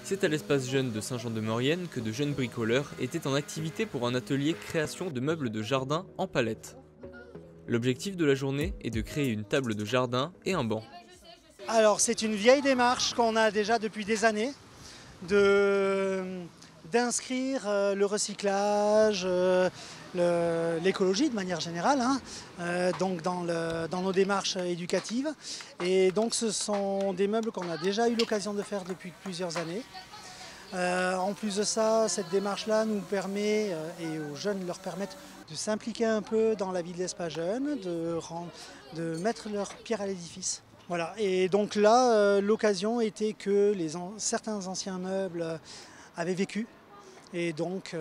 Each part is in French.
C'est à l'espace jeune de Saint-Jean-de-Maurienne que de jeunes bricoleurs étaient en activité pour un atelier création de meubles de jardin en palette. L'objectif de la journée est de créer une table de jardin et un banc. Alors c'est une vieille démarche qu'on a déjà depuis des années, d'inscrire le recyclage, l'écologie de manière générale, donc dans nos démarches éducatives. Et donc ce sont des meubles qu'on a déjà eu l'occasion de faire depuis plusieurs années. En plus de ça, cette démarche-là nous permet, et aux jeunes leur permettent de s'impliquer un peu dans la vie de l'espace jeune, de mettre leur pierre à l'édifice. Voilà. Et donc là, l'occasion était que certains anciens meubles avaient vécu. Et donc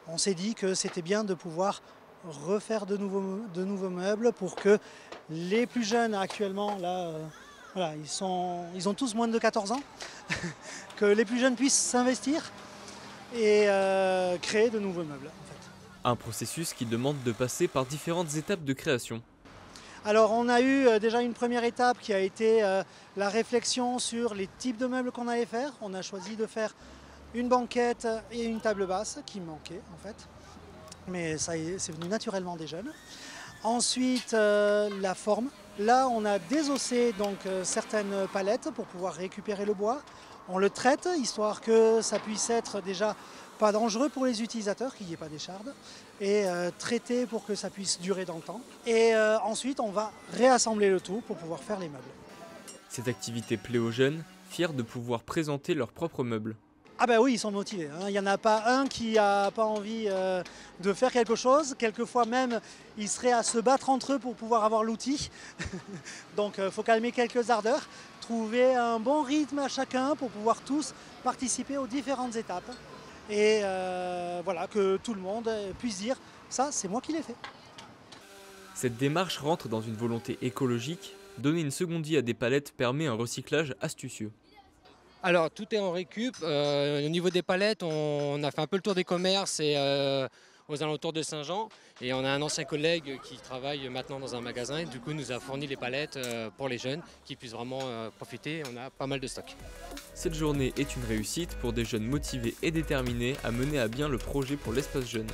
on s'est dit que c'était bien de pouvoir refaire de nouveaux meubles pour que les plus jeunes actuellement, là, voilà, ils ont tous moins de 14 ans, que les plus jeunes puissent s'investir et créer de nouveaux meubles. En fait. Un processus qui demande de passer par différentes étapes de création. Alors on a eu déjà une première étape qui a été la réflexion sur les types de meubles qu'on allait faire. On a choisi de faire une banquette et une table basse qui manquaient en fait. Mais ça c'est venu naturellement des jeunes. Ensuite la forme. Là on a désossé donc certaines palettes pour pouvoir récupérer le bois. On le traite histoire que ça puisse être déjà pas dangereux pour les utilisateurs, qu'il n'y ait pas d'échardes, et traité pour que ça puisse durer dans le temps. Et ensuite on va réassembler le tout pour pouvoir faire les meubles. Cette activité plaît aux jeunes, fiers de pouvoir présenter leurs propres meubles. Ah ben oui, ils sont motivés. Il n'y en a pas un qui n'a pas envie de faire quelque chose. Quelquefois même, ils seraient à se battre entre eux pour pouvoir avoir l'outil. Donc il faut calmer quelques ardeurs, trouver un bon rythme à chacun pour pouvoir tous participer aux différentes étapes. Et voilà, que tout le monde puisse dire « ça, c'est moi qui l'ai fait ». Cette démarche rentre dans une volonté écologique. Donner une seconde vie à des palettes permet un recyclage astucieux. Alors tout est en récup. Au niveau des palettes, on a fait un peu le tour des commerces et aux alentours de Saint-Jean. Et on a un ancien collègue qui travaille maintenant dans un magasin et du coup nous a fourni les palettes pour les jeunes qui puissent vraiment profiter. On a pas mal de stock. Cette journée est une réussite pour des jeunes motivés et déterminés à mener à bien le projet pour l'espace jeune.